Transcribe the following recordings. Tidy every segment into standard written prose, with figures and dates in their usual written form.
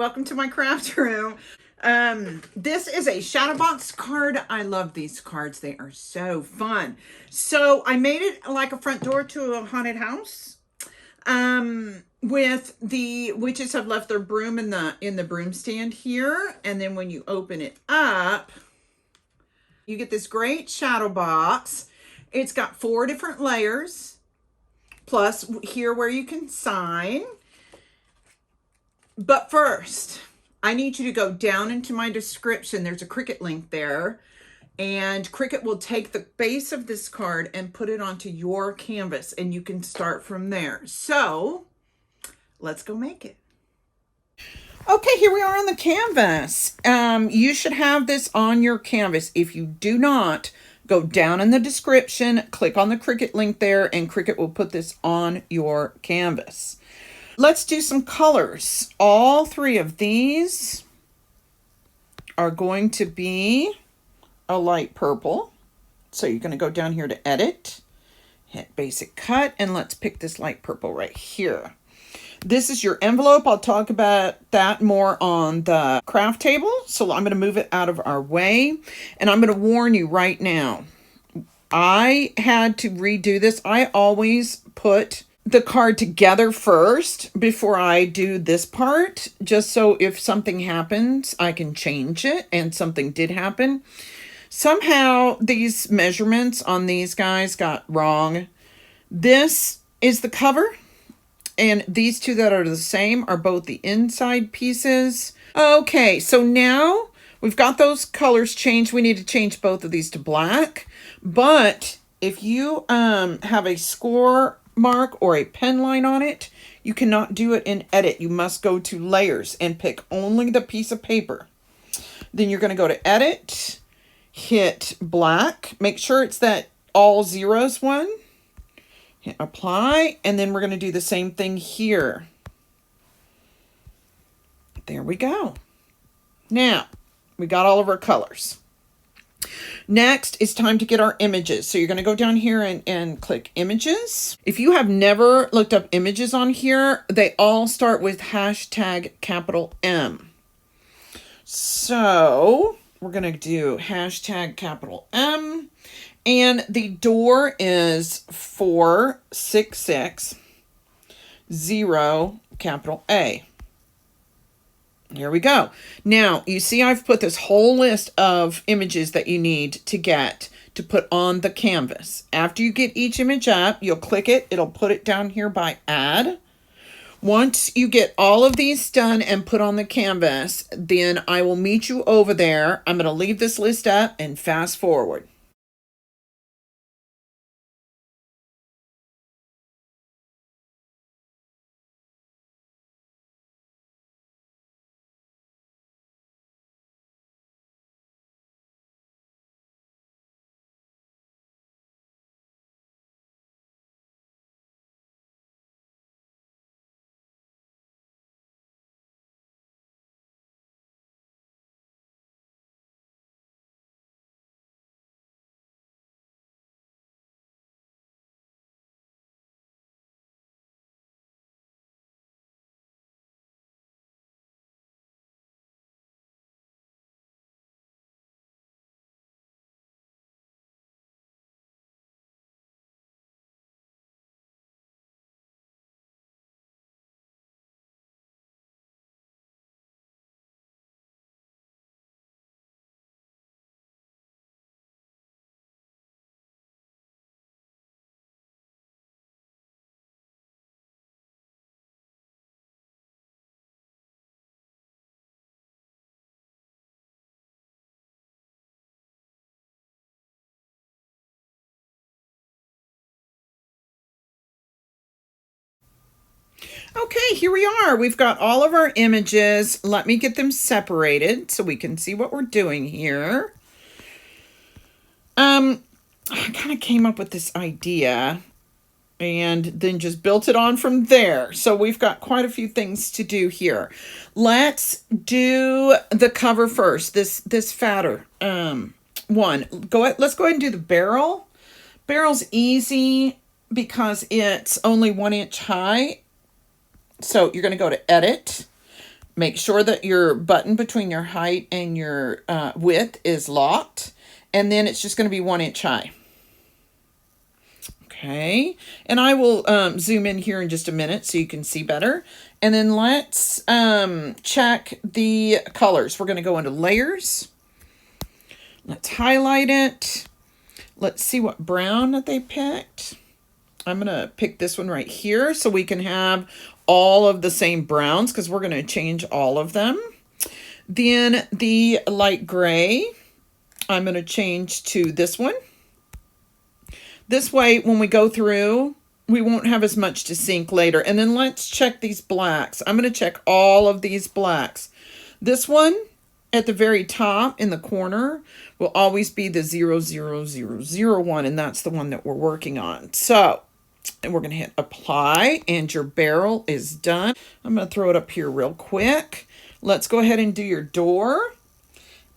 welcome to my craft room. This is a Shadowbox card. I love these cards. They are so fun. So I made it like a front door to a haunted house. With the witches have left their broom in the broom stand here. And then when you open it up, you get this great shadow box. It's got 4 different layers, plus here where you can sign. But first, I need you to go down into my description. There's a Cricut link there. And Cricut will take the base of this card and put it onto your canvas. And you can start from there. So, let's go make it. Okay, here we are on the canvas. You should have this on your canvas. If you do not, go down in the description, click on the Cricut link there, and Cricut will put this on your canvas. Let's do some colors. All 3 of these are going to be a light purple. So you're going to go down here to edit, hit basic cut, and let's pick this light purple right here. This is your envelope. I'll talk about that more on the craft table. So I'm going to move it out of our way. And I'm going to warn you right now, I had to redo this. I always put the card together first before I do this part, just so if something happens, I can change it, and something did happen. Somehow these measurements on these guys got wrong. This is the cover, and these 2 that are the same are both the inside pieces. Okay, so now we've got those colors changed. We need to change both of these to black, but if you have a score mark or a pen line on it, you cannot do it in edit. You must go to layers and pick only the piece of paper. Then you're going to go to edit, hit black, make sure it's that all zeros one, hit apply, and then we're going to do the same thing here. There we go. Now we got all of our colors. Next, it's time to get our images. So you're going to go down here and click images. If you have never looked up images on here, they all start with hashtag capital M. So we're going to do hashtag capital M. And the door is 4660 capital A. Here we go. Now, you see I've put this whole list of images that you need to get to put on the canvas. After you get each image up, you'll click it. It'll put it down here by add. Once you get all of these done and put on the canvas, then I will meet you over there. I'm going to leave this list up and fast forward. Okay, here we are. We've got all of our images. Let me get them separated so we can see what we're doing here. I kind of came up with this idea and then just built it on from there. So we've got quite a few things to do here. Let's do the cover first. This fatter one. Let's go ahead and do the barrel. Barrel's easy because it's only 1 inch high. So you're going to go to edit, Make sure that your button between your height and your width is locked. And then it's just going to be 1 inch high. Okay, and I will zoom in here in just a minute so you can see better. And then let's check the colors. We're going to go into layers. Let's highlight it. Let's see what brown that they picked. I'm going to pick this one right here so we can have all of the same browns because we're going to change all of them. Then the light gray, I'm going to change to this one. This way, when we go through, we won't have as much to sync later. And then let's check these blacks. I'm going to check all of these blacks. This one at the very top in the corner will always be the 00001, and that's the one that we're working on. So, and we're going to hit apply, and your barrel is done. I'm going to throw it up here real quick. Let's go ahead and do your door.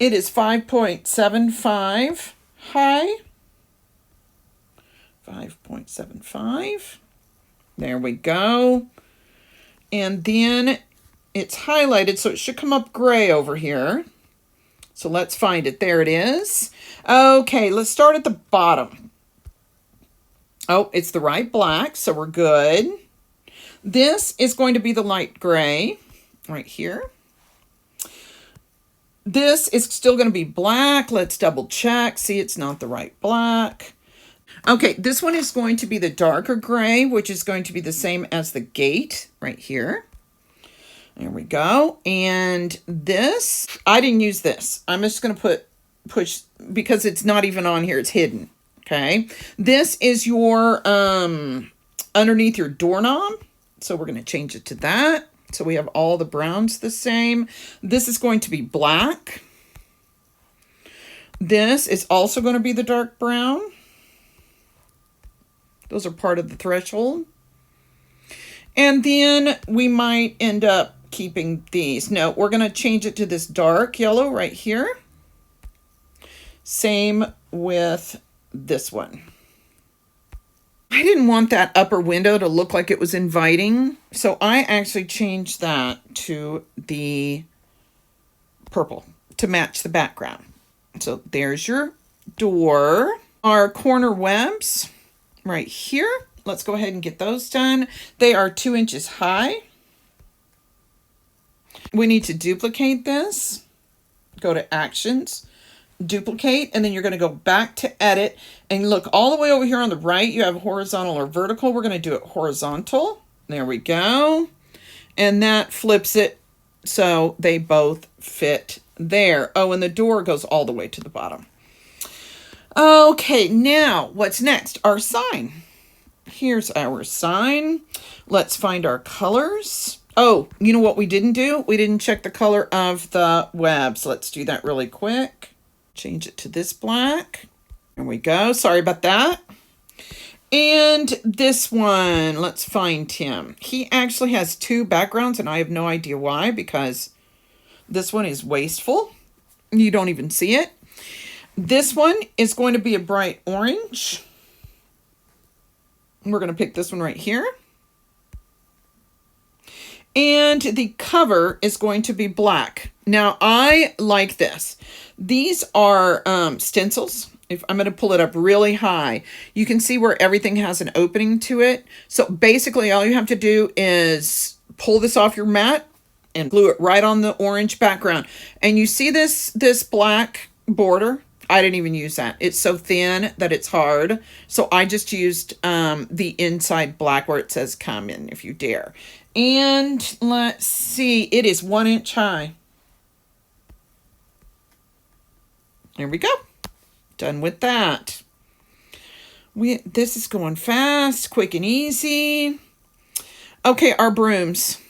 It is 5.75 high. 5.75. There we go. And then it's highlighted, so it should come up gray over here. So let's find it. There it is. Okay, let's start at the bottom. Oh, it's the right black, so we're good. This is going to be the light gray right here. This is still going to be black. Let's double check. See, it's not the right black. Okay, this one is going to be the darker gray, which is going to be the same as the gate right here. There we go. And this, I didn't use this. I'm just going to push, because it's not even on here. It's hidden. Okay. This is your, underneath your doorknob. So we're going to change it to that. So we have all the browns the same. This is going to be black. This is also going to be the dark brown. Those are part of the threshold. And then we might end up keeping these. No, we're going to change it to this dark yellow right here. Same with this one. I didn't want that upper window to look like it was inviting, so I actually changed that to the purple to match the background. So there's your door. Our corner webs right here. Let's go ahead and get those done. They are 2 inches high. We need to duplicate this. Go to Actions, Duplicate, and then you're going to go back to Edit. And look, all the way over here on the right, you have horizontal or vertical. We're going to do it horizontal. There we go. And that flips it so they both fit there. Oh, and the door goes all the way to the bottom. Okay, now what's next? Our sign. Here's our sign. Let's find our colors. Oh, you know what we didn't do? We didn't check the color of the webs. Let's do that really quick. Change it to this black. There we go. Sorry about that. And this one, let's find him. He actually has 2 backgrounds, and I have no idea why, because this one is wasteful. You don't even see it. This one is going to be a bright orange. We're going to pick this one right here. And the cover is going to be black. Now, I like this. These are stencils. If I'm going to pull it up really high, you can see where everything has an opening to it. So basically, all you have to do is pull this off your mat and glue it right on the orange background. And you see this black border? I didn't even use that. It's so thin that it's hard. So I just used the inside black where it says "Come in if you dare." And let's see, it is 1 inch high. There we go. Done with that. This is going fast, quick and easy. Okay, our brooms.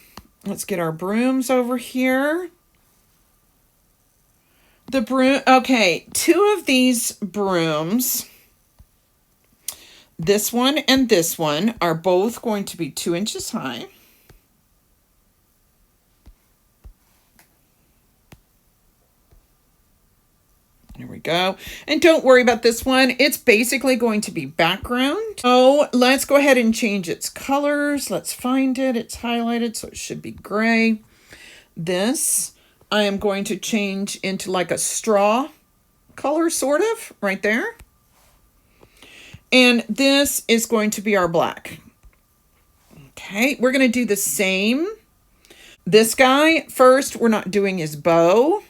Let's get our brooms over here. Okay, 2 of these brooms, this one and this one, are both going to be 2 inches high. There we go. And don't worry about this one. It's basically going to be background. So let's go ahead and change its colors. Let's find it. It's highlighted, so it should be gray. This I am going to change into like a straw color, sort of, right there. And this is going to be our black. Okay, we're going to do the same. This guy, first, we're not doing his bow.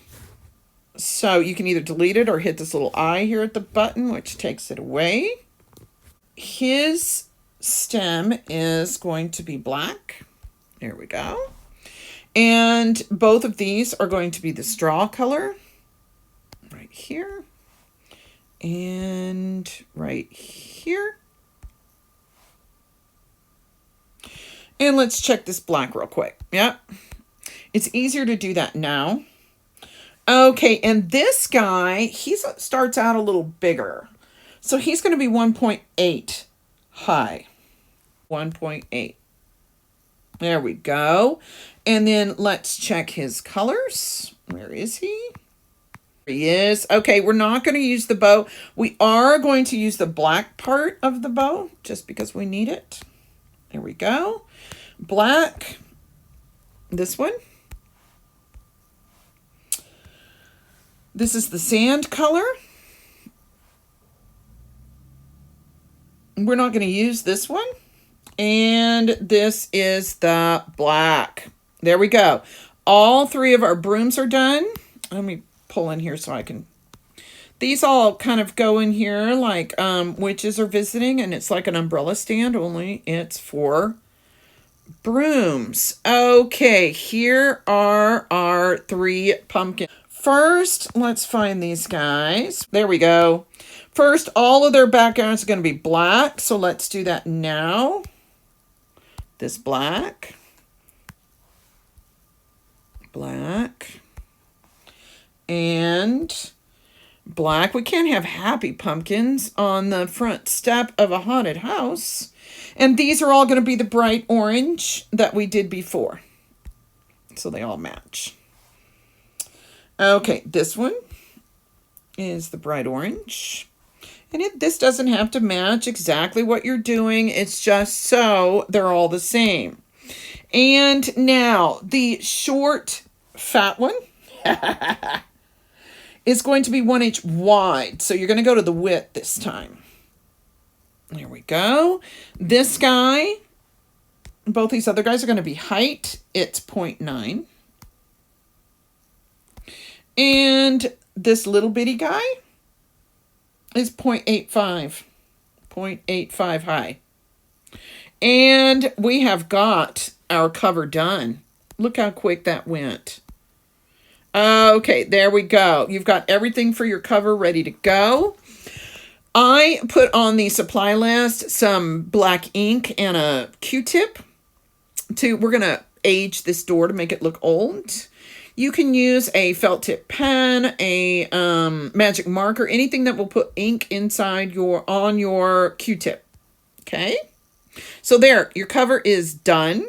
So you can either delete it or hit this little eye here at the button, which takes it away. His stem is going to be black. There we go. And both of these are going to be the straw color. Right here. And right here. And let's check this black real quick. Yep. It's easier to do that now. Okay, and this guy, he starts out a little bigger. So he's going to be 1.8 high. 1.8. There we go. And then let's check his colors. Where is he? There he is. Okay, we're not going to use the bow. We are going to use the black part of the bow just because we need it. There we go. Black. This one. This is the sand color. We're not going to use this one. And this is the black. There we go. All three of our brooms are done. Let me pull in here so I can... These all kind of go in here like witches are visiting, and it's like an umbrella stand, only it's for brooms. Okay, here are our 3 pumpkins. First, let's find these guys. There we go. First, all of their backgrounds are going to be black, so let's do that now. This black. Black. And black. We can't have happy pumpkins on the front step of a haunted house. And these are all going to be the bright orange that we did before. So they all match. Okay, this one is the bright orange. And this doesn't have to match exactly what you're doing. It's just so they're all the same. And now the short, fat one is going to be 1 inch wide. So you're going to go to the width this time. There we go. This guy, both these other guys are going to be height. It's 0.9. And this little bitty guy is 0.85. 0.85 high. And we have got our cover done. Look how quick that went. Okay, there we go. You've got everything for your cover ready to go. I put on the supply list some black ink and a Q-tip. We're going to age this door to make it look old. You can use a felt tip pen, a magic marker, anything that will put ink inside on your Q-tip. Okay? So there, your cover is done.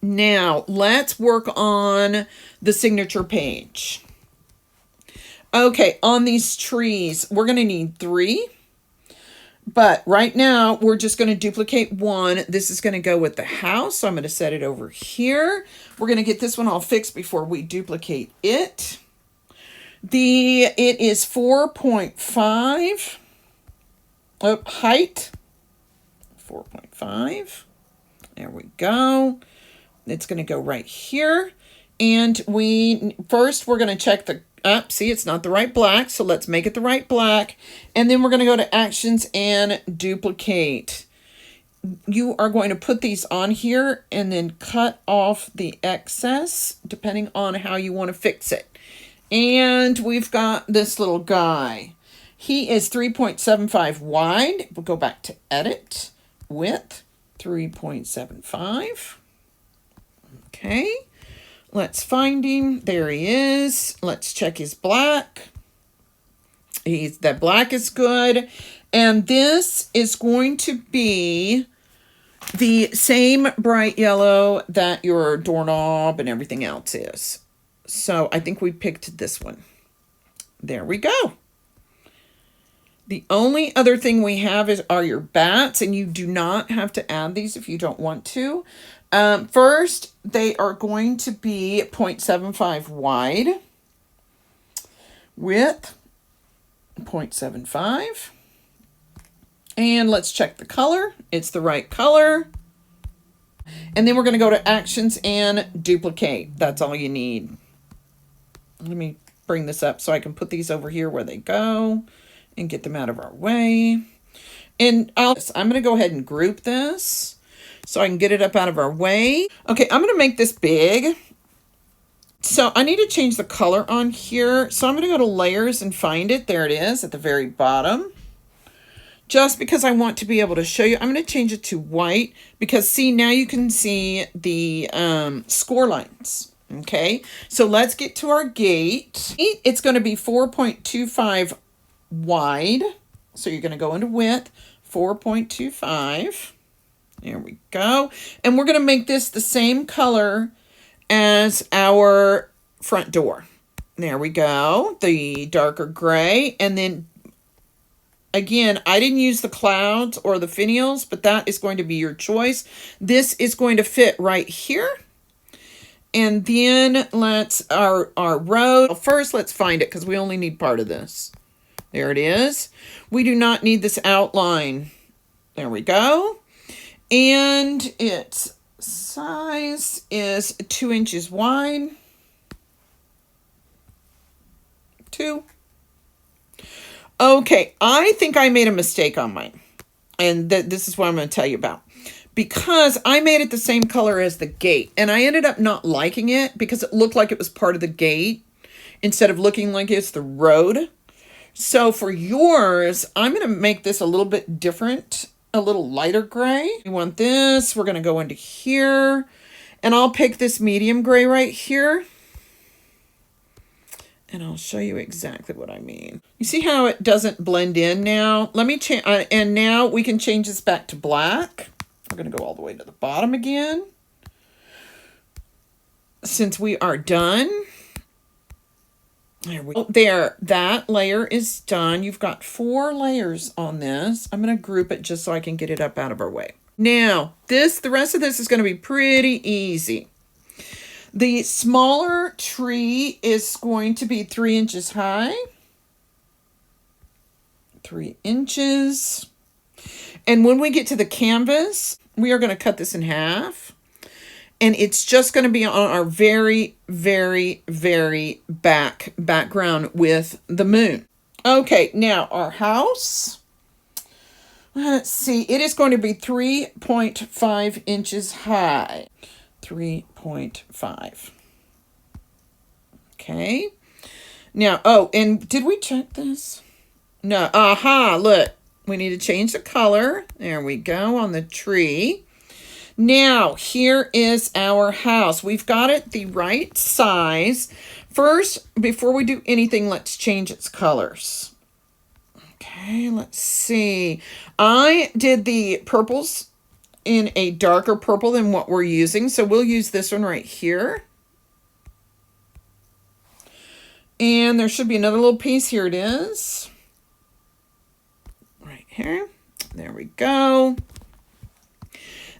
Now, let's work on the signature page. Okay, on these trees, we're going to need 3. But right now, we're just going to duplicate 1. This is going to go with the house. So I'm going to set it over here. We're going to get this one all fixed before we duplicate it. It is 4.5 height. 4.5. There we go. It's going to go right here. And first we're going to check the see, it's not the right black, so let's make it the right black. And then we're going to go to actions and duplicate. You are going to put these on here and then cut off the excess depending on how you want to fix it. And we've got this little guy. He is 3.75 wide. We'll go back to edit, width, 3.75. Okay. Let's find him. There he is. Let's check his black. That black is good. And this is going to be the same bright yellow that your doorknob and everything else is. So I think we picked this one. There we go. The only other thing we have are your bats, and you do not have to add these if you don't want to. First, they are going to be 0.75 wide, width 0.75. And let's check the color. It's the right color. And then we're going to go to actions and duplicate. That's all you need. Let me bring this up so I can put these over here where they go and get them out of our way. And I'm going to go ahead and group this so I can get it up out of our way. Okay, I'm going to make this big. So I need to change the color on here. So I'm going to go to layers and find it. There it is at the very bottom. Just because I want to be able to show you, I'm going to change it to white because see, now you can see the score lines. Okay, so let's get to our gate. It's going to be 4.25 wide. So you're going to go into width, 4.25. There we go. And we're going to make this the same color as our front door. There we go. The darker gray. And then again, I didn't use the clouds or the finials, but that is going to be your choice. This is going to fit right here. And then let's, our road. First, let's find it because we only need part of this. There it is. We do not need this outline. There we go. And its size is 2 inches wide. 2. Okay, I think I made a mistake on mine. And this is what I'm going to tell you about. Because I made it the same color as the gate. And I ended up not liking it because it looked like it was part of the gate instead of looking like it's the road. So for yours, I'm going to make this a little bit different, a little lighter gray. We want this. We're going to go into here. And I'll pick this medium gray right here. And I'll show you exactly what I mean. You see how it doesn't blend in now? Let me change, and now we can change this back to black. We're going to go all the way to the bottom again. Since we are done. There we go. There, that layer is done. You've got 4 layers on this. I'm going to group it just so I can get it up out of our way. Now, the rest of this is going to be pretty easy. The smaller tree is going to be 3 inches high. 3 inches. And when we get to the canvas, we are going to cut this in half. And it's just going to be on our very, very, very background with the moon. Okay, now our house. Let's see. It is going to be 3.5 inches high. 3.5. Okay. Now, oh, and did we check this? No. Aha, look. We need to change the color. There we go on the tree. Now, here is our house. We've got it the right size. First, before we do anything, let's change its colors. Okay, let's see. I did the purples in a darker purple than what we're using. So we'll use this one right here. And there should be another little piece. Here it is. Right here. There we go.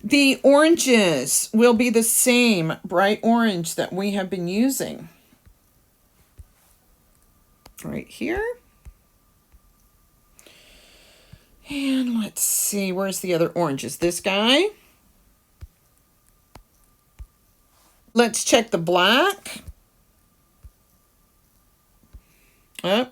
The oranges will be the same bright orange that we have been using. Right here. And let's see, where's the other oranges? This guy. Let's check the black.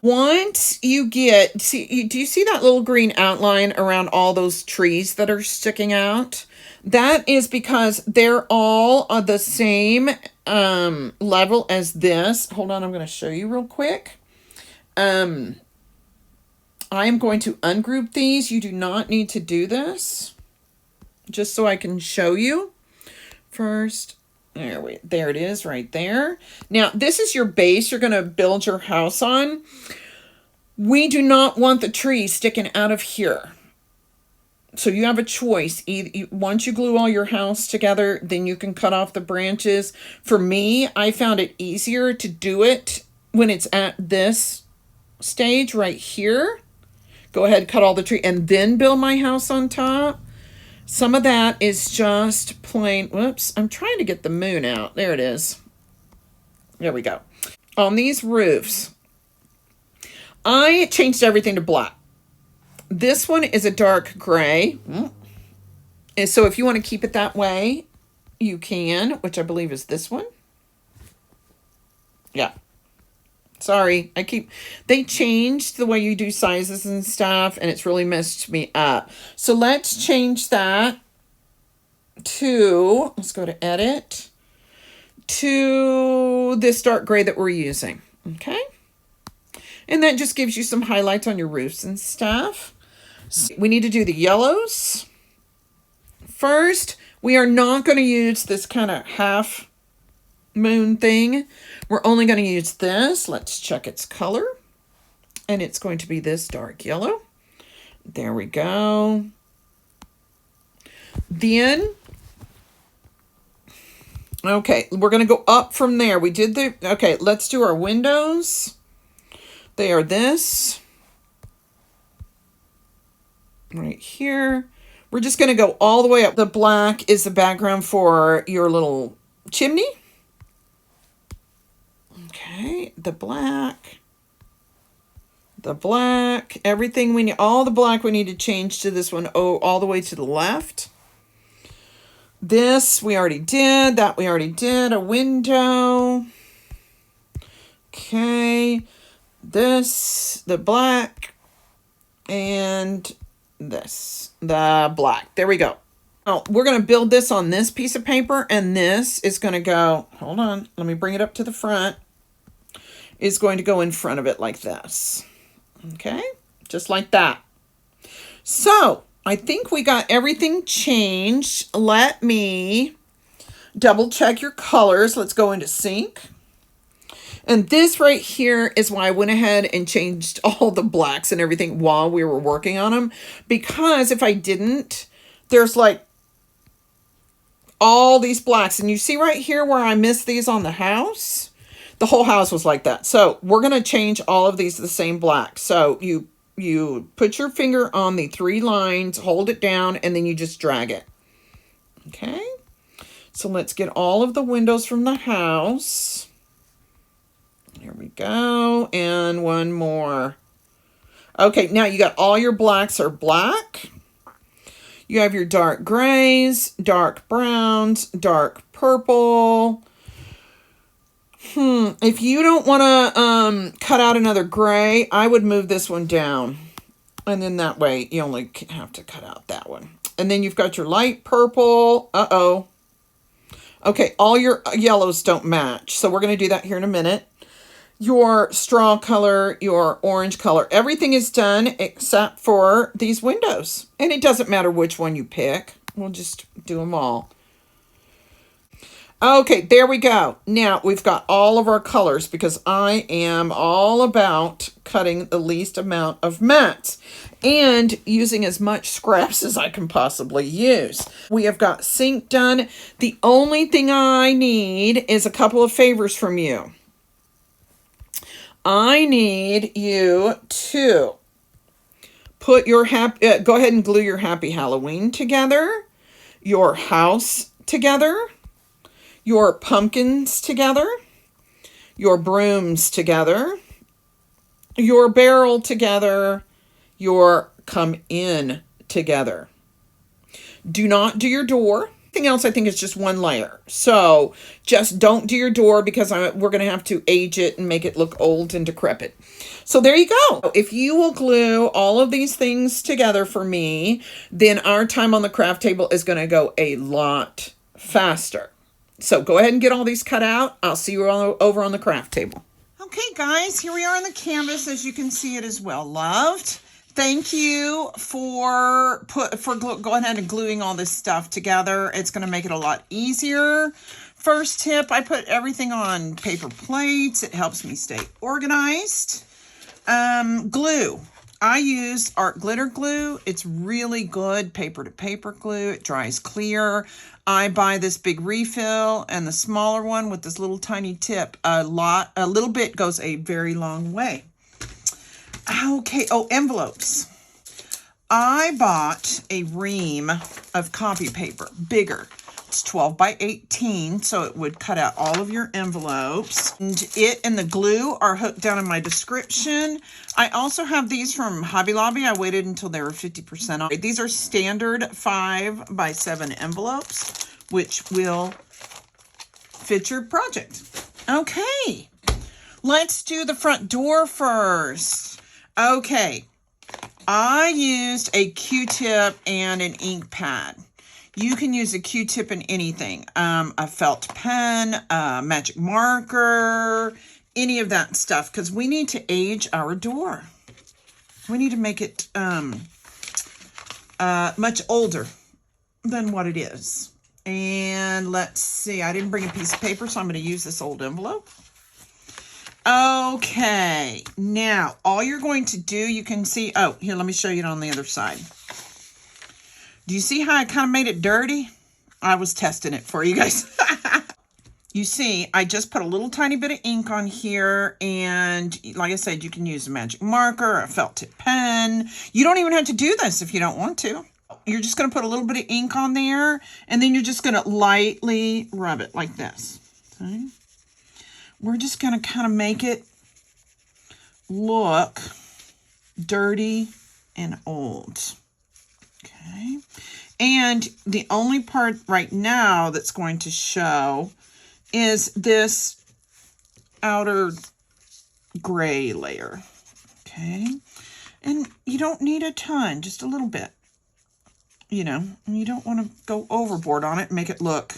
Once you get, do you see that little green outline around all those trees that are sticking out? That is because they're all on the same level as this. Hold on, I'm going to show you real quick. I am going to ungroup these. You do not need to do this. Just so I can show you. First, there it is right there. Now, this is your base you're going to build your house on. We do not want the tree sticking out of here. So you have a choice. Once you glue all your house together, then you can cut off the branches. For me, I found it easier to do it when it's at this stage right here. Go ahead, cut all the tree, and then build my house on top. Some of that is just plain, whoops, I'm trying to get the moon out. There it is. There we go. On these roofs, I changed everything to black. This one is a dark gray. And so if you want to keep it that way, you can, which I believe is this one. Yeah. Sorry, they changed the way you do sizes and stuff, and it's really messed me up. So let's change that to, let's go to edit, to this dark gray that we're using. Okay. And that just gives you some highlights on your roofs and stuff. So we need to do the yellows. First, we are not going to use this kind of half moon thing. We're only going to use this. Let's check its color. And it's going to be this dark yellow. There we go. Then, okay, we're going to go up from there. We did the, okay, let's do our windows. They are this. Right here. We're just going to go all the way up. The black is the background for your little chimney. Okay, the black, everything we need, all the black we need to change to this one, all the way to the left. This we already did, that we already did, a window. Okay, this, the black, and this, the black. There we go. Oh, we're going to build this on this piece of paper, and this is going to go, hold on, let me bring it up to the front. Is going to go in front of it like this. Okay, just like that. So I think we got everything changed. Let me double check your colors. Let's go into sync. And this right here is why I went ahead and changed all the blacks and everything while we were working on them. Because if I didn't, there's like all these blacks. And you see right here where I missed these on the house? The whole house was like that. So we're going to change all of these to the same black. So you put your finger on the 3 lines, hold it down, and then you just drag it. Okay. So let's get all of the windows from the house. Here we go. And one more. Okay, now you got all your blacks are black. You have your dark grays, dark browns, dark purple. If you don't want to cut out another gray, I would move this one down. And then that way you only have to cut out that one. And then you've got your light purple. Uh-oh. Okay, all your yellows don't match. So we're going to do that here in a minute. Your straw color, your orange color. Everything is done except for these windows. And it doesn't matter which one you pick. We'll just do them all. Okay, there we go. Now we've got all of our colors because I am all about cutting the least amount of mats and using as much scraps as I can possibly use. We have got sync done. The only thing I need is a couple of favors from you. I need you to put your go ahead and glue your Happy Halloween together, your house together, your pumpkins together, your brooms together, your barrel together, your come in together. Do not do your door. Everything else I think is just one layer. So just don't do your door because we're going to have to age it and make it look old and decrepit. So there you go. If you will glue all of these things together for me, then our time on the craft table is going to go a lot faster. So go ahead and get all these cut out. I'll see you all over on the craft table. Okay, guys, here we are on the canvas. As you can see, it is well loved. Thank you for going ahead and gluing all this stuff together. It's going to make it a lot easier. First tip, I put everything on paper plates. It helps me stay organized. Glue. I use art glitter glue. It's really good paper to paper glue. It dries clear. I buy this big refill and the smaller one with this little tiny tip. A little bit goes a very long way. Okay. Oh, envelopes. I bought a ream of copy paper, bigger. It's 12 by 18, so it would cut out all of your envelopes. And it and the glue are hooked down in my description. I also have these from Hobby Lobby. I waited until they were 50% off. These are standard 5 by 7 envelopes, which will fit your project. Okay, let's do the front door first. Okay, I used a Q-tip and an ink pad. You can use a Q-tip in anything, a felt pen, a magic marker, any of that stuff, because we need to age our door. We need to make it much older than what it is. And let's see, I didn't bring a piece of paper, so I'm going to use this old envelope. Okay, now all you're going to do, you can see, oh, here, let me show you it on the other side. Do you see how I kind of made it dirty? I was testing it for you guys. You see, I just put a little tiny bit of ink on here, and like I said, you can use a magic marker, a felt tip pen. You don't even have to do this if you don't want to. You're just going to put a little bit of ink on there, and then you're just going to lightly rub it like this. Okay? We're just going to kind of make it look dirty and old. Okay. And the only part right now that's going to show is this outer gray layer. Okay. And you don't need a ton, just a little bit. You know, and you don't want to go overboard on it and make it look,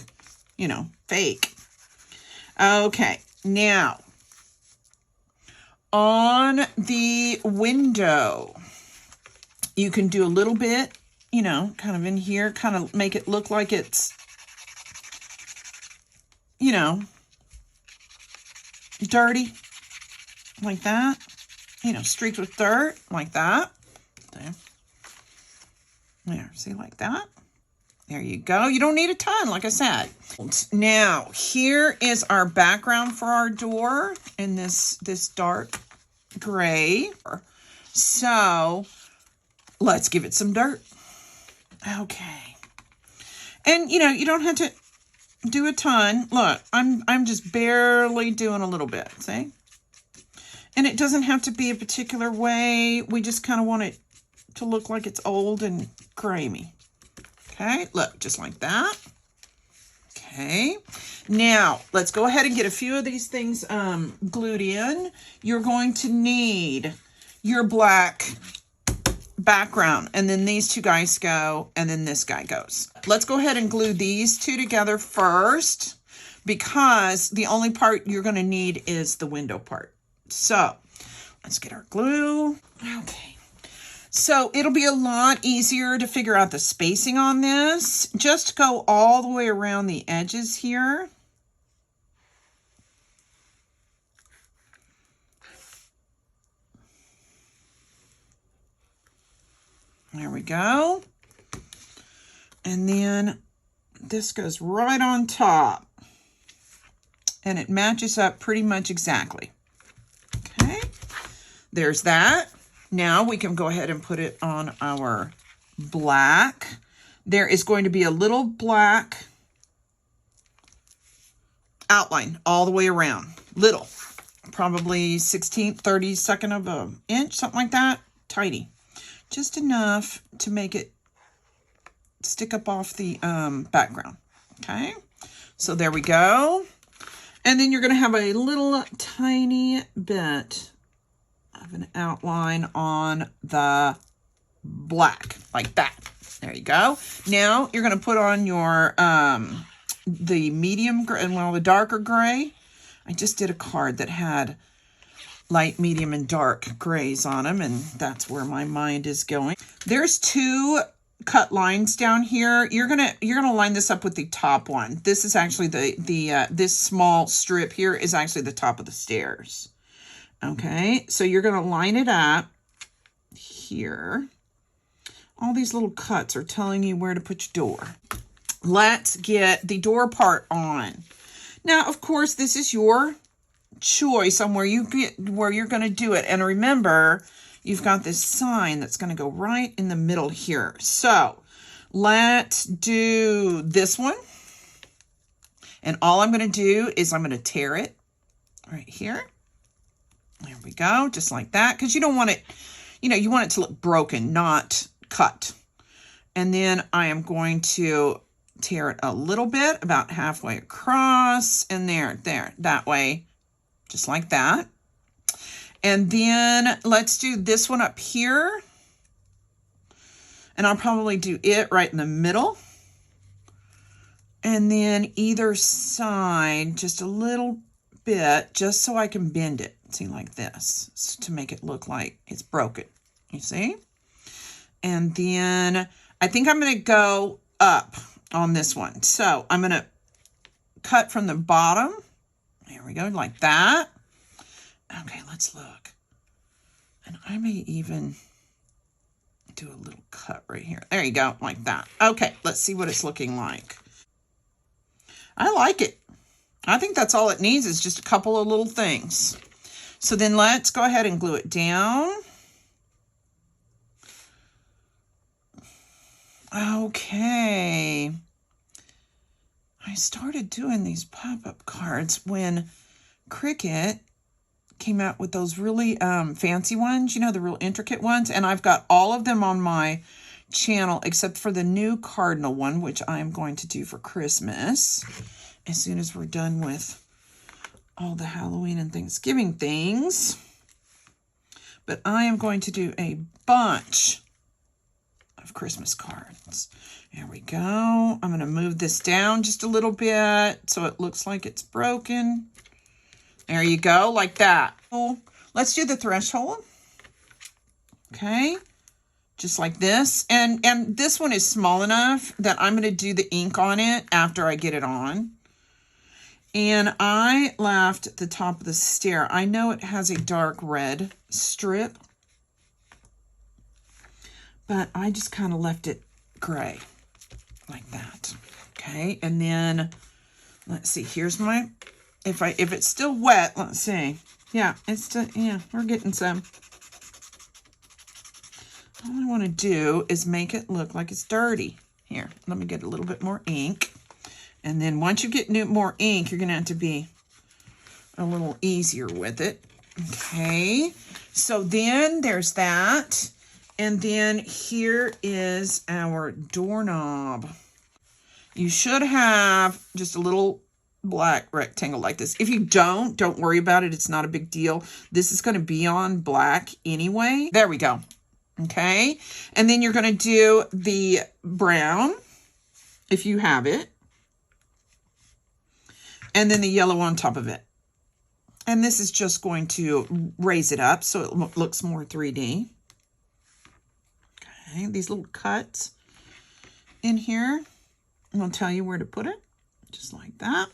you know, fake. Okay. Now, on the window, you can do a little bit, you know, kind of in here, kind of make it look like it's, you know, dirty, like that, you know, streaked with dirt, like that. There, see, like that. There you go. You don't need a ton, like I said. Now, here is our background for our door in this dark gray. So, let's give it some dirt. Okay. And, you know, you don't have to do a ton. Look, I'm just barely doing a little bit, see? And it doesn't have to be a particular way. We just kind of want it to look like it's old and grimy. Okay, look, just like that. Okay, now let's go ahead and get a few of these things glued in. You're going to need your black background, and then these two guys go, and then this guy goes. Let's go ahead and glue these two together first, because the only part you're going to need is the window part. So let's get our glue. Okay. So it'll be a lot easier to figure out the spacing on this. Just go all the way around the edges here. There we go. And then this goes right on top. And it matches up pretty much exactly. Okay, there's that. Now we can go ahead and put it on our black. There is going to be a little black outline all the way around. Little, probably 1/16, 32nd of an inch, something like that. Tidy. Just enough to make it stick up off the background. Okay, so there we go. And then you're going to have a little tiny bit of an outline on the black, like that. There you go. Now you're going to put on your the medium gray, well, the darker gray. I just did a card that had light, medium, and dark grays on them, and that's where my mind is going. There's two cut lines down here. You're gonna line this up with the top one. This is actually this small strip here is actually the top of the stairs. Okay, so you're going to line it up here. All these little cuts are telling you where to put your door. Let's get the door part on. Now, of course, this is your choice on where you're going to do it. And remember, you've got this sign that's going to go right in the middle here. So let's do this one. And all I'm going to do is I'm going to tear it right here. There we go, just like that, because you don't want it, you know, you want it to look broken, not cut. And then I am going to tear it a little bit, about halfway across, and there, that way, just like that. And then let's do this one up here. And I'll probably do it right in the middle. And then either side, just a little bit, just so I can bend it. See, like this, to make it look like it's broken. You see? And then I think I'm going to go up on this one. So I'm going to cut from the bottom. There we go, like that. Okay, let's look. And I may even do a little cut right here. There you go, like that. Okay, let's see what it's looking like. I like it. I think that's all it needs is just a couple of little things. So then let's go ahead and glue it down. Okay. I started doing these pop-up cards when Cricut came out with those really fancy ones, you know, the real intricate ones. And I've got all of them on my channel except for the new cardinal one, which I'm going to do for Christmas as soon as we're done with all the Halloween and Thanksgiving things. But I am going to do a bunch of Christmas cards. There we go. I'm going to move this down just a little bit so it looks like it's broken. There you go, like that. Let's do the threshold. Okay, just like this. And this one is small enough that I'm going to do the ink on it after I get it on. And I left the top of the stair. I know it has a dark red strip, but I just kind of left it gray like that. Okay, and then let's see, here's my, if it's still wet, let's see. Yeah, it's still, yeah, we're getting some. All I want to do is make it look like it's dirty. Here, let me get a little bit more ink. And then once you get more ink, you're going to have to be a little easier with it. Okay, so then there's that. And then here is our doorknob. You should have just a little black rectangle like this. If you don't worry about it. It's not a big deal. This is going to be on black anyway. There we go. Okay, and then you're going to do the brown, if you have it. And then the yellow on top of it. And this is just going to raise it up so it looks more 3D. Okay, these little cuts in here. And I'll tell you where to put it. Just like that.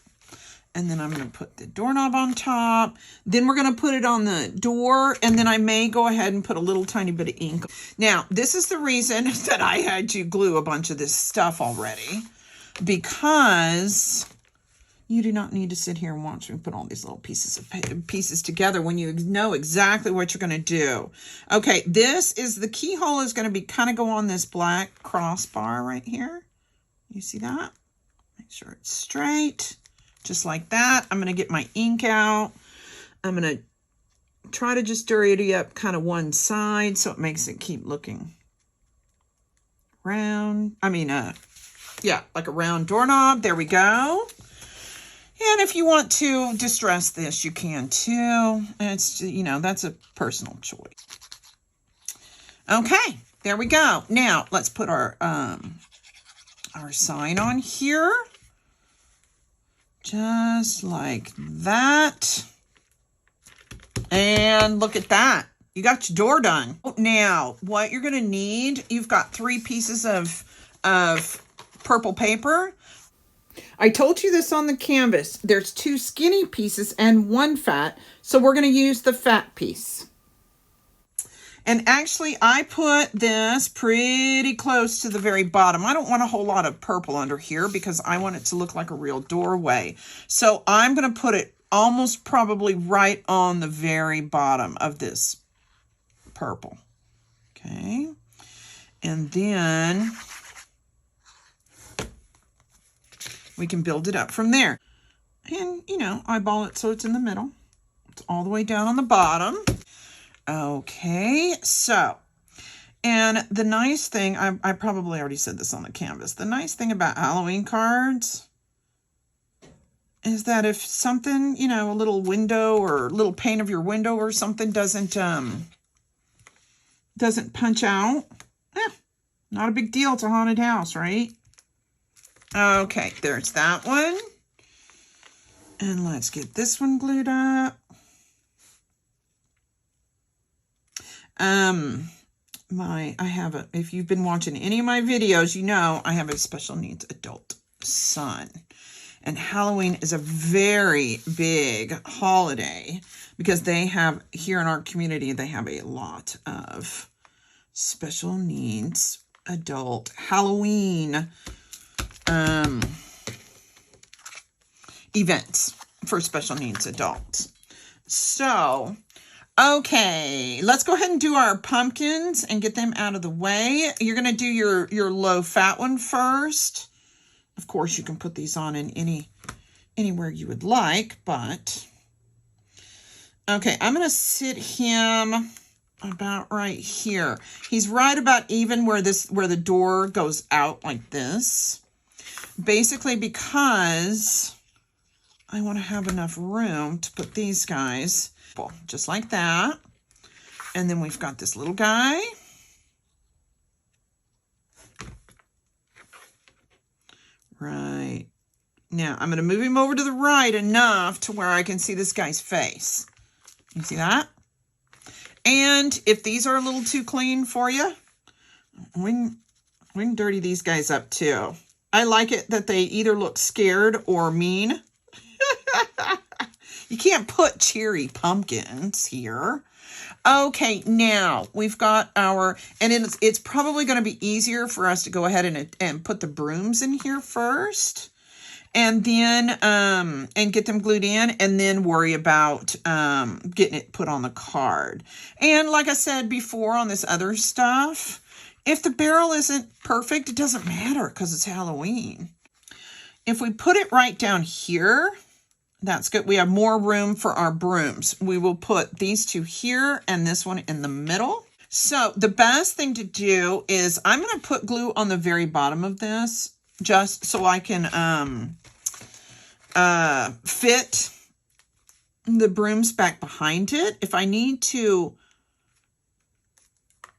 And then I'm going to put the doorknob on top. Then we're going to put it on the door. And then I may go ahead and put a little tiny bit of ink. Now, this is the reason that I had to glue a bunch of this stuff already. Because you do not need to sit here and watch me put all these little pieces together when you know exactly what you're going to do. Okay, this is the keyhole is going to be kind of go on this black crossbar right here. You see that? Make sure it's straight, just like that. I'm going to get my ink out. I'm going to try to just dirty up kind of one side so it makes it keep looking round. I mean, yeah, like a round doorknob. There we go. And if you want to distress this, you can too. It's, you know, that's a personal choice. Okay, there we go. Now let's put our sign on here. Just like that. And look at that. You got your door done. Now, what you're going to need, you've got 3 pieces of purple paper. I told you this on the canvas. There's 2 skinny pieces and 1 fat. So we're going to use the fat piece. And actually, I put this pretty close to the very bottom. I don't want a whole lot of purple under here because I want it to look like a real doorway. So I'm going to put it almost probably right on the very bottom of this purple. Okay. And then we can build it up from there. And, you know, eyeball it so it's in the middle. It's all the way down on the bottom. Okay, so, and the nice thing, I probably already said this on the canvas. The nice thing about Halloween cards is that if something, you know, a little window or a little pane of your window or something doesn't punch out, not a big deal. It's a haunted house, right? Okay, there's that one. And let's get this one glued up. If you've been watching any of my videos, you know I have a special needs adult son. And Halloween is a very big holiday because they have, here in our community, they have a lot of special needs adult Halloween events for special needs adults. So, okay, let's go ahead and do our pumpkins and get them out of the way. You're going to do your low fat one first. Of course, you can put these on in anywhere you would like, but okay, I'm going to sit him about right here. He's right about even where the door goes out like this. Basically because I want to have enough room to put these guys just like that. And then we've got this little guy. Right. Now I'm going to move him over to the right enough to where I can see this guy's face. You see that? And if these are a little too clean for you, we can dirty these guys up too. I like it that they either look scared or mean. You can't put cherry pumpkins here. Okay, now we've got our, and it's probably going to be easier for us to go ahead and put the brooms in here first. And then, and get them glued in and then worry about getting it put on the card. And like I said before on this other stuff, if the barrel isn't perfect, it doesn't matter because it's Halloween. If we put it right down here, that's good. We have more room for our brooms. We will put these two here and this one in the middle. So the best thing to do is I'm going to put glue on the very bottom of this just so I can fit the brooms back behind it. If I need to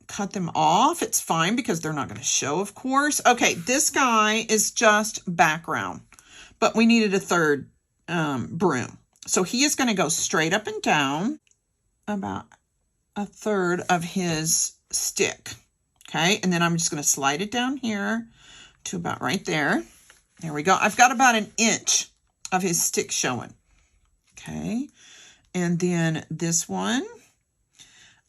cut them off, it's fine because they're not going to show, of course. Okay, this guy is just background, but we needed a third broom. So he is going to go straight up and down about a third of his stick. Okay, and then I'm just going to slide it down here to about right there. There we go. I've got about an inch of his stick showing. Okay, and then this one,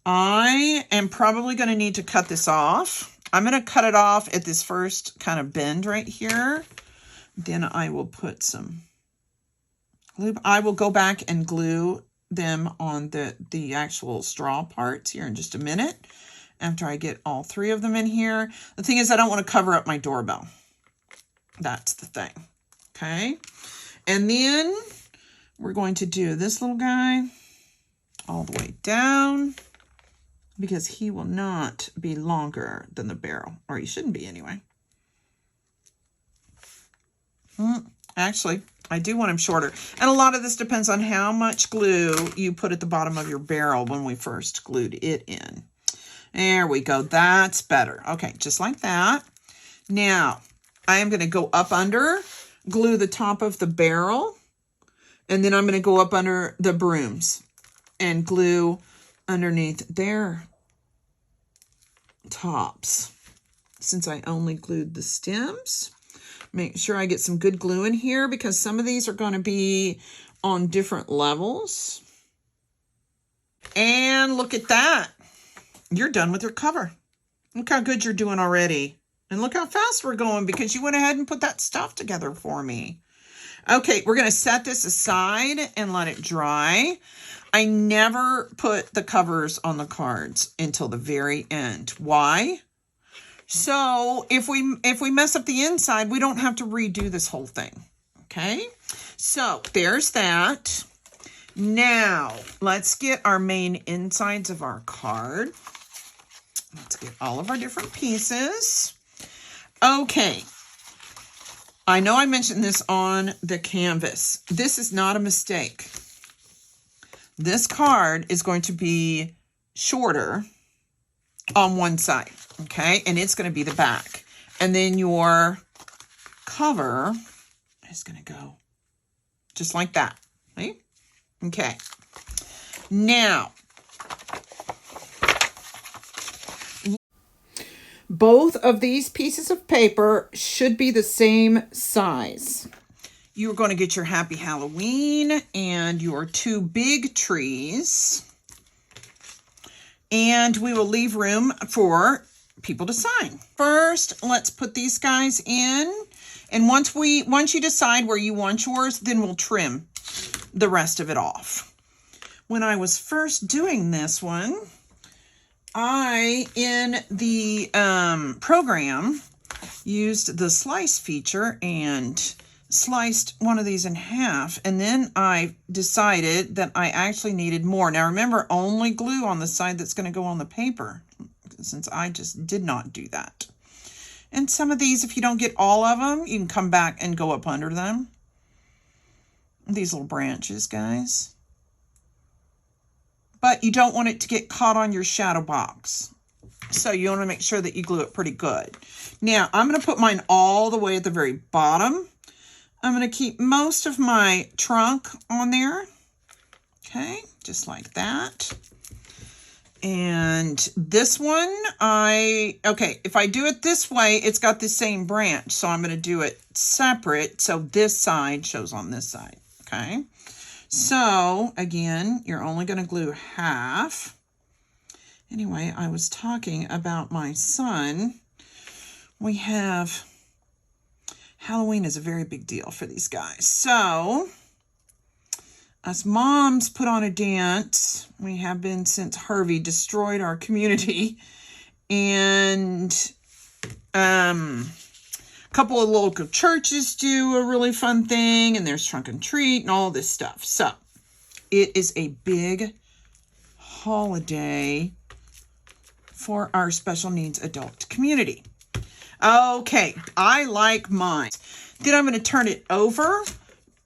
I am probably going to need to cut this off. I'm going to cut it off at this first kind of bend right here. Then I will put some glue. I will go back and glue them on the actual straw parts here in just a minute after I get all three of them in here. The thing is, I don't want to cover up my doorbell. That's the thing. Okay. And then we're going to do this little guy all the way down because he will not be longer than the barrel, or he shouldn't be anyway. Actually, I do want him shorter. And a lot of this depends on how much glue you put at the bottom of your barrel when we first glued it in. There we go. That's better. Okay, just like that. Now, I am going to go up under, glue the top of the barrel, and then I'm going to go up under the brooms and glue underneath their tops. Since I only glued the stems, make sure I get some good glue in here because some of these are going to be on different levels. And look at that. You're done with your cover. Look how good you're doing already. And look how fast we're going because you went ahead and put that stuff together for me. Okay, we're going to set this aside and let it dry. I never put the covers on the cards until the very end. Why? So if we mess up the inside, we don't have to redo this whole thing. Okay, so there's that. Now let's get our main insides of our card. Let's get all of our different pieces. Okay, I know I mentioned this on the canvas. This is not a mistake. This card is going to be shorter on one side, okay? And it's going to be the back. And then your cover is going to go just like that, right? Okay. Now, both of these pieces of paper should be the same size. You're going to get your Happy Halloween and your 2 big trees. And we will leave room for people to sign. First, let's put these guys in. And once you decide where you want yours, then we'll trim the rest of it off. When I was first doing this one, I, in the program, used the slice feature and sliced one of these in half, and then I decided that I actually needed more. Now remember, only glue on the side that's going to go on the paper, since I just did not do that. And some of these, if you don't get all of them, you can come back and go up under them. These little branches, guys. But you don't want it to get caught on your Shadowbox. So you want to make sure that you glue it pretty good. Now, I'm going to put mine all the way at the very bottom. I'm going to keep most of my trunk on there. Okay, just like that. And this one, okay, if I do it this way, it's got the same branch. So I'm going to do it separate. So this side shows on this side. Okay. So again, you're only going to glue half. Anyway, I was talking about my son. We have Halloween is a very big deal for these guys. So us moms put on a dance. We have been since Harvey destroyed our community. And a couple of local churches do a really fun thing. And there's Trunk and Treat and all this stuff. So it is a big holiday for our special needs adult community. Okay, I like mine. Then I'm going to turn it over,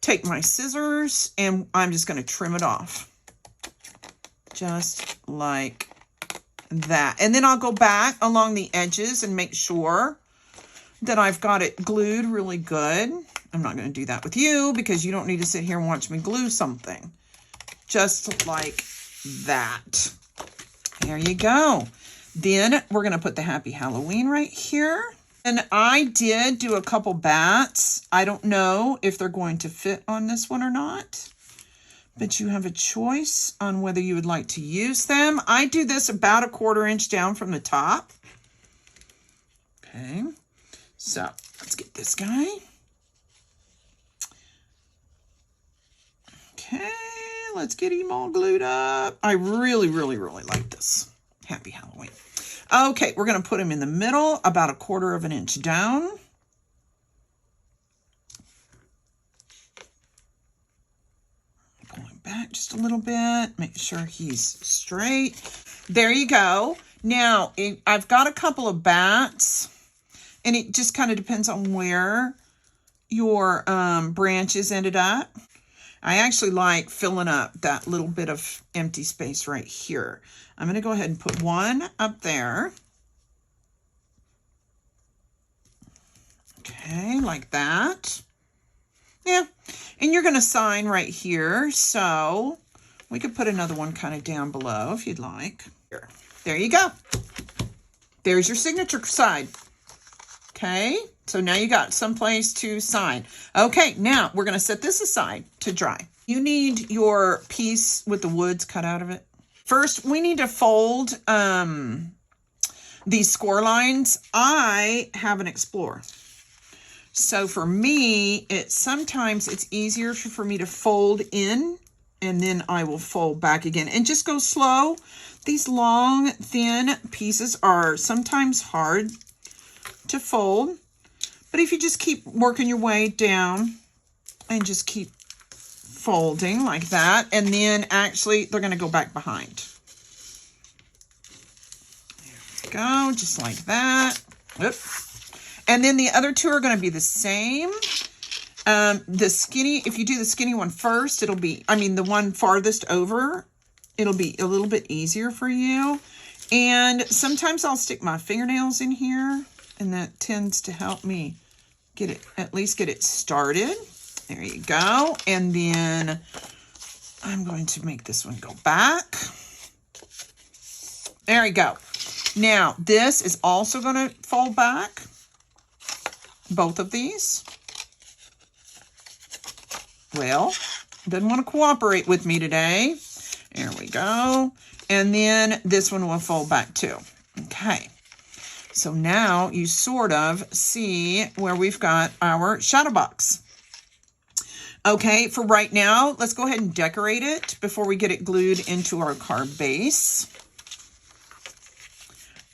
take my scissors, and I'm just going to trim it off. Just like that. And then I'll go back along the edges and make sure that I've got it glued really good. I'm not going to do that with you because you don't need to sit here and watch me glue something. Just like that. There you go. Then we're going to put the Happy Halloween right here. And I did do a couple bats. I don't know if they're going to fit on this one or not. But you have a choice on whether you would like to use them. I do this about a 1/4 inch down from the top. Okay. So let's get this guy. Okay. Let's get him all glued up. I really, really, really like this. Happy Halloween. Okay, we're going to put him in the middle, about a 1/4 inch down. Pull him back just a little bit. Make sure he's straight. There you go. Now, I've got a couple of bats, and it just kind of depends on where your branches ended up. I actually like filling up that little bit of empty space right here. I'm going to go ahead and put one up there. Okay, like that. Yeah, and you're going to sign right here. So we could put another one kind of down below if you'd like. Here. There you go. There's your signature side. Okay, so now you got someplace to sign. Okay, now we're going to set this aside to dry. You need your piece with the woods cut out of it. First, we need to fold these score lines. I have an Explorer. So for me, sometimes it's easier for me to fold in and then I will fold back again and just go slow. These long, thin pieces are sometimes hard to fold, but if you just keep working your way down and just keep folding like that, and then actually they're going to go back behind. There we go, just like that. Oop. And then the other two are going to be the same. The skinny, if you do the skinny one first, it'll be, I mean, the one farthest over, it'll be a little bit easier for you. And sometimes I'll stick my fingernails in here, and that tends to help me get it, at least get it started. There you go. And then I'm going to make this one go back. There you go. Now, this is also going to fold back. Both of these. Well, doesn't want to cooperate with me today. There we go. And then this one will fold back too. Okay. So now you sort of see where we've got our shadow box. Okay, for right now, let's go ahead and decorate it before we get it glued into our card base.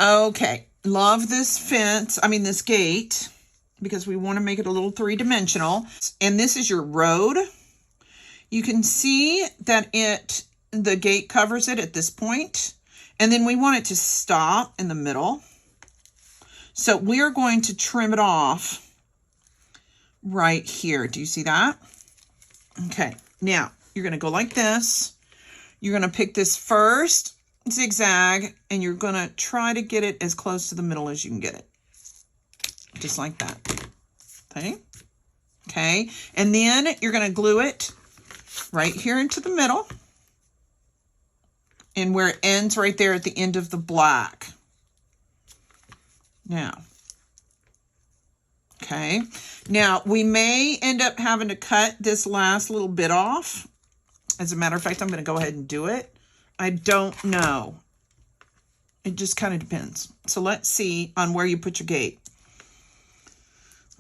Okay, love this fence, this gate, because we want to make it a little three-dimensional. And this is your road. You can see that the gate covers it at this point, and then we want it to stop in the middle. So we're going to trim it off right here. Do you see that? Okay, now you're going to go like this. You're going to pick this first zigzag, and you're going to try to get it as close to the middle as you can get it. Just like that. Okay. Okay. And then you're going to glue it right here into the middle. And where it ends right there at the end of the black. Now. Okay. Now, we may end up having to cut this last little bit off. As a matter of fact, I'm going to go ahead and do it. I don't know. It just kind of depends. So let's see on where you put your gate.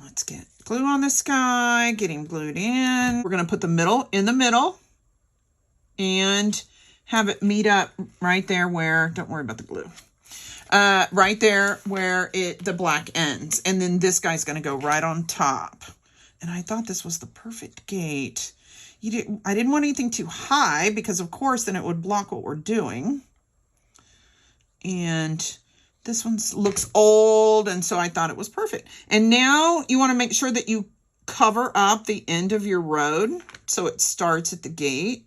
Let's get glue on this guy, get him glued in. We're going to put the middle in the middle and have it meet up right there where, don't worry about the glue, right there where the black ends. And then this guy's going to go right on top. And I thought this was the perfect gate. I didn't want anything too high because, of course, then it would block what we're doing. And this one looks old, and so I thought it was perfect. And now you want to make sure that you cover up the end of your road so it starts at the gate.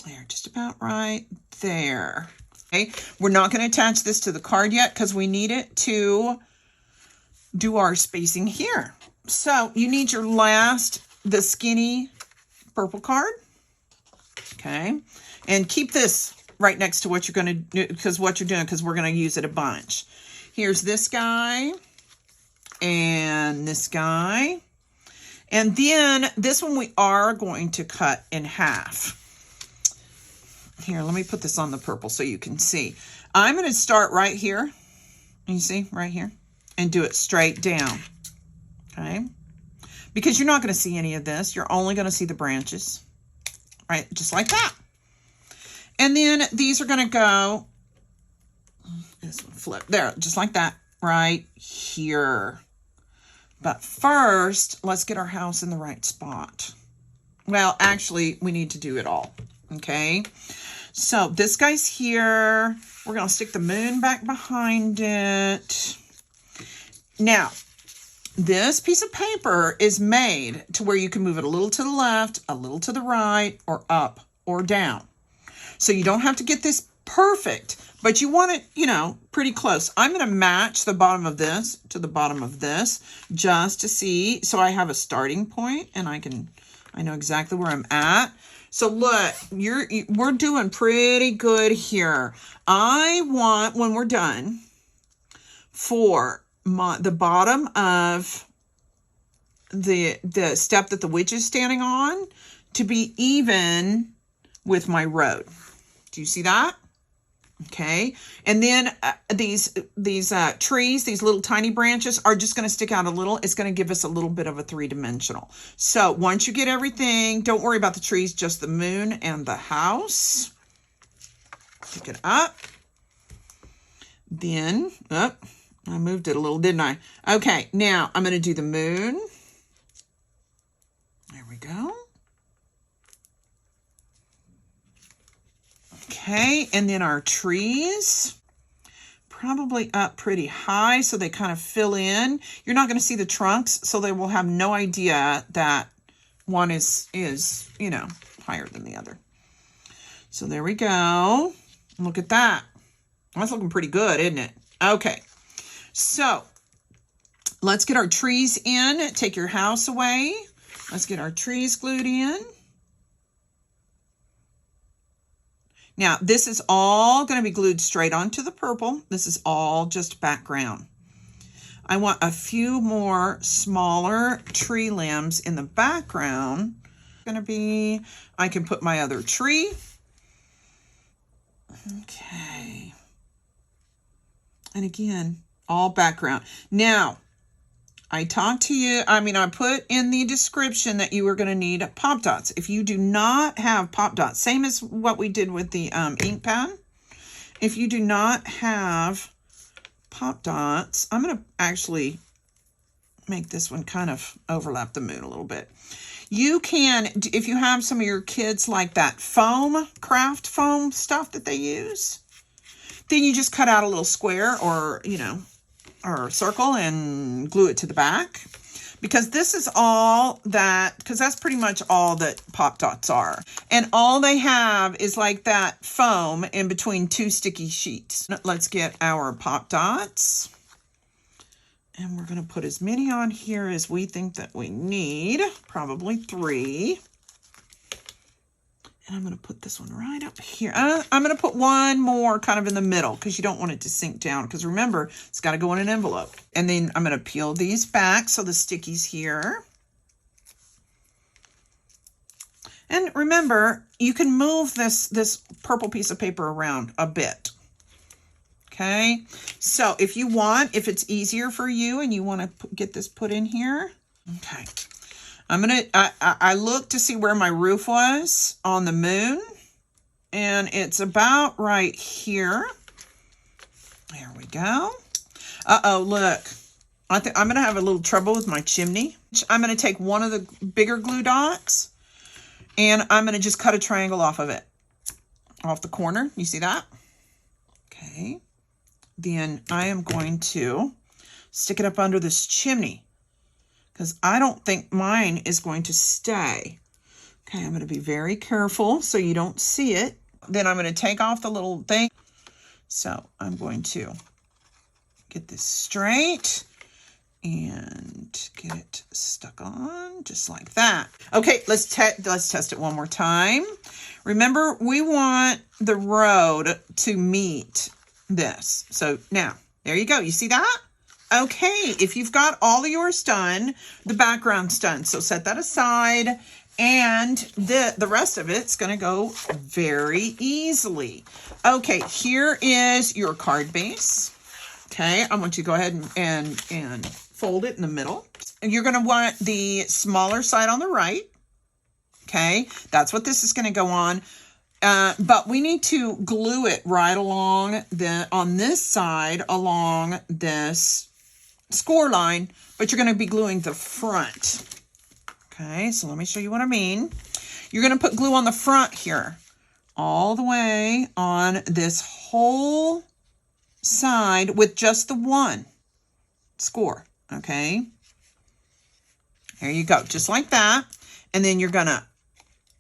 There, just about right there. Okay, we're not going to attach this to the card yet because we need it to do our spacing here. So you need your the skinny purple card. Okay, and keep this right next to what you're going to do, because we're going to use it a bunch. Here's this guy and this guy. And then this one we are going to cut in half. Here, let me put this on the purple so you can see. I'm going to start right here. You see, right here. And do it straight down. Okay. Because you're not going to see any of this. You're only going to see the branches. Right, just like that. And then these are going to go, this one flip, there, just like that, right here. But first, let's get our house in the right spot. Well, actually, we need to do it all, okay? So this guy's here. We're going to stick the moon back behind it. Now, this piece of paper is made to where you can move it a little to the left, a little to the right, or up or down. So you don't have to get this perfect, but you want it, pretty close. I'm going to match the bottom of this to the bottom of this just to see. So I have a starting point and I know exactly where I'm at. So look, we're doing pretty good here. I want, when we're done, for the bottom of the step that the witch is standing on to be even with my road. Do you see that? Okay, and then these trees, these little tiny branches are just going to stick out a little. It's going to give us a little bit of a three-dimensional. So once you get everything, don't worry about the trees, just the moon and the house. Pick it up. Then, oh, I moved it a little, didn't I? Okay, now I'm going to do the moon. There we go. Okay, and then our trees, probably up pretty high so they kind of fill in. You're not going to see the trunks, so they will have no idea that one is you know, higher than the other. So there we go. Look at that. That's looking pretty good, isn't it? Okay, so let's get our trees in. Take your house away. Let's get our trees glued in. Now, this is all going to be glued straight onto the purple. This is all just background. I want a few more smaller tree limbs in the background. Going to be, I can put my other tree. Okay. And again, all background. Now, I talked to you, I put in the description that you were going to need pop dots. If you do not have pop dots, same as what we did with the ink pad. If you do not have pop dots, I'm going to actually make this one kind of overlap the moon a little bit. You can, if you have some of your kids like that foam, craft foam stuff that they use, then you just cut out a little square or, you know, or circle and glue it to the back, because this is all that, because that's pretty much all that pop dots are. And all they have is like that foam in between two sticky sheets. Let's get our pop dots. And we're going to put as many on here as we think that we need, probably 3. And I'm going to put this one right up here. I'm going to put one more kind of in the middle because you don't want it to sink down. Because remember, it's got to go in an envelope. And then I'm going to peel these back so the sticky's here. And remember, you can move this purple piece of paper around a bit. Okay. So if you want, if it's easier for you and you want to get this put in here. Okay. I looked to see where my roof was on the moon, and it's about right here. There we go. Uh-oh, look. I think I'm going to have a little trouble with my chimney. I'm going to take one of the bigger glue dots, and I'm going to just cut a triangle off of it. Off the corner. You see that? Okay. Then I am going to stick it up under this chimney, because I don't think mine is going to stay. Okay, I'm going to be very careful so you don't see it. Then I'm going to take off the little thing. So I'm going to get this straight and get it stuck on just like that. Okay, let's test it one more time. Remember, we want the road to meet this. So now, there you go. You see that? Okay, if you've got all of yours done, the background's done. So set that aside, and the rest of it's going to go very easily. Okay, here is your card base. Okay, I want you to go ahead and fold it in the middle. And you're going to want the smaller side on the right. Okay, that's what this is going to go on. But we need to glue it right along on this side along this score line, but you're going to be gluing the front. Okay, so let me show you what I mean. You're going to put glue on the front here, all the way on this whole side with just the one score. Okay, there you go, just like that. And then you're going to,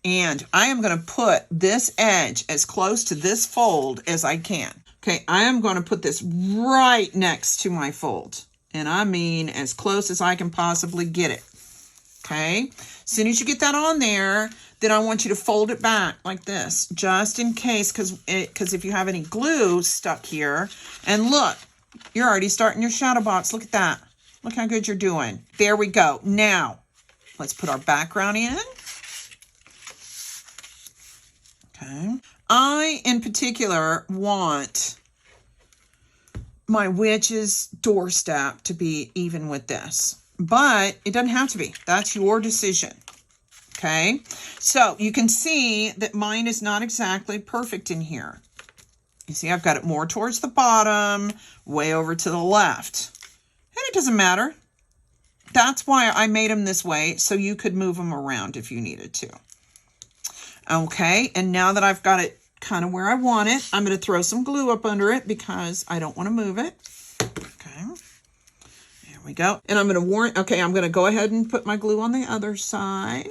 and I am going to put this edge as close to this fold as I can. Okay, I am going to put this right next to my fold. And I mean as close as I can possibly get it. Okay, as soon as you get that on there, then I want you to fold it back like this, just in case, because if you have any glue stuck here, and look, you're already starting your shadow box. Look at that. Look how good you're doing. There we go. Now, let's put our background in. Okay. I, in particular, want my witch's doorstep to be even with this. But it doesn't have to be. That's your decision. Okay? So you can see that mine is not exactly perfect in here. You see, I've got it more towards the bottom, way over to the left. And it doesn't matter. That's why I made them this way, so you could move them around if you needed to. Okay, and now that I've got it kind of where I want it, I'm going to throw some glue up under it because I don't want to move it. Okay, there we go. And I'm going to warn, okay, I'm going to go ahead and put my glue on the other side.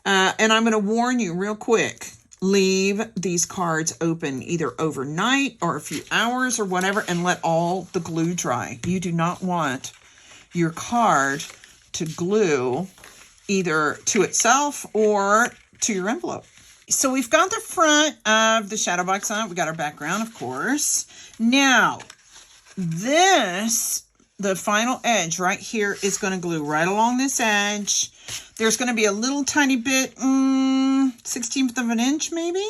And I'm going to warn you real quick. Leave these cards open either overnight or a few hours or whatever and let all the glue dry. You do not want your card to glue either to itself or to your envelope. So we've got the front of the Shadowbox on. We got our background, of course. Now, this, the final edge right here is going to glue right along this edge. There's going to be a little tiny bit, 1/16 of an inch maybe,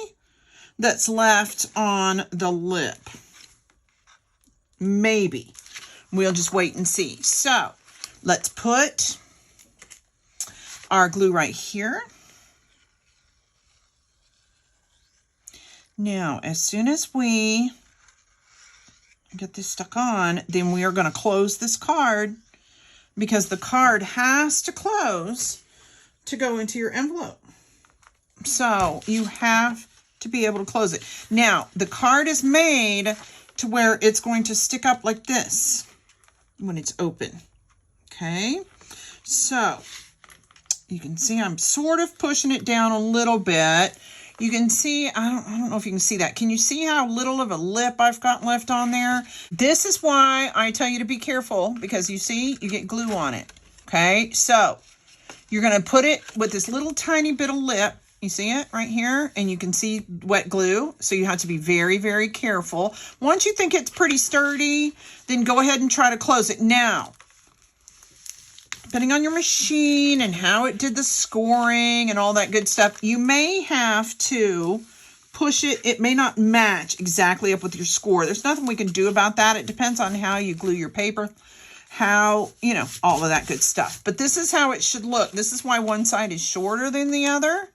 that's left on the lip. Maybe. We'll just wait and see. So let's put our glue right here. Now, as soon as we get this stuck on, then we are going to close this card because the card has to close to go into your envelope. So you have to be able to close it. Now, the card is made to where it's going to stick up like this when it's open. Okay, so you can see I'm sort of pushing it down a little bit. You can see, I don't know if you can see that. Can you see how little of a lip I've got left on there? This is why I tell you to be careful, because you see, you get glue on it. Okay, so you're going to put it with this little tiny bit of lip. You see it right here? And you can see wet glue. So you have to be very, very careful. Once you think it's pretty sturdy, then go ahead and try to close it. Now, depending on your machine and how it did the scoring and all that good stuff, you may have to push it. It may not match exactly up with your score. There's nothing we can do about that. It depends on how you glue your paper, how, you know, all of that good stuff. But this is how it should look. This is why one side is shorter than the other,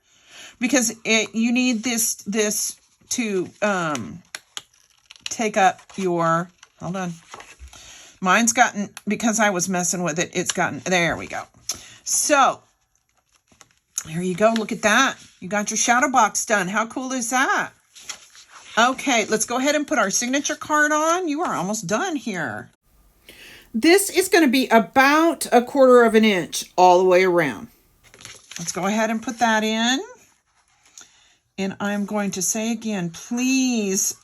because you need this to take up your, hold on. Mine's gotten, because I was messing with it, it's gotten, there we go. So, there you go. Look at that. You got your Shadowbox done. How cool is that? Okay, let's go ahead and put our signature card on. You are almost done here. This is going to be about 1/4 of an inch all the way around. Let's go ahead and put that in. And I'm going to say again, please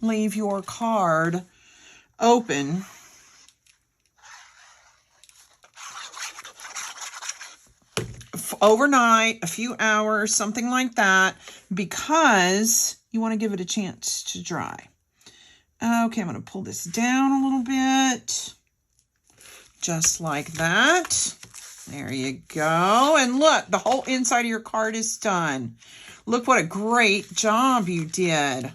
leave your card open overnight, a few hours, something like that, because you want to give it a chance to dry. Okay, I'm going to pull this down a little bit, just like that. There you go. And look, the whole inside of your card is done. Look what a great job you did.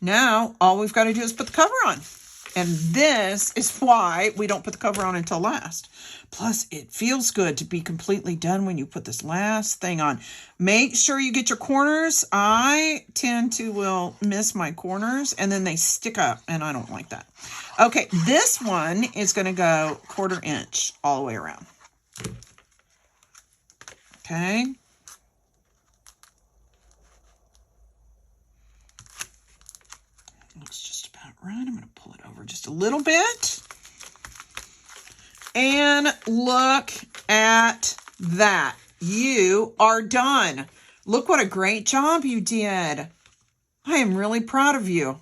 Now, all we've got to do is put the cover on. And this is why we don't put the cover on until last. Plus, it feels good to be completely done when you put this last thing on. Make sure you get your corners. I tend to will miss my corners, and then they stick up, and I don't like that. Okay, this one is going to go 1/4 inch all the way around. Okay. Looks just about right. I'm going to pull it over just a little bit. And look at that. You are done. Look what a great job you did. I am really proud of you.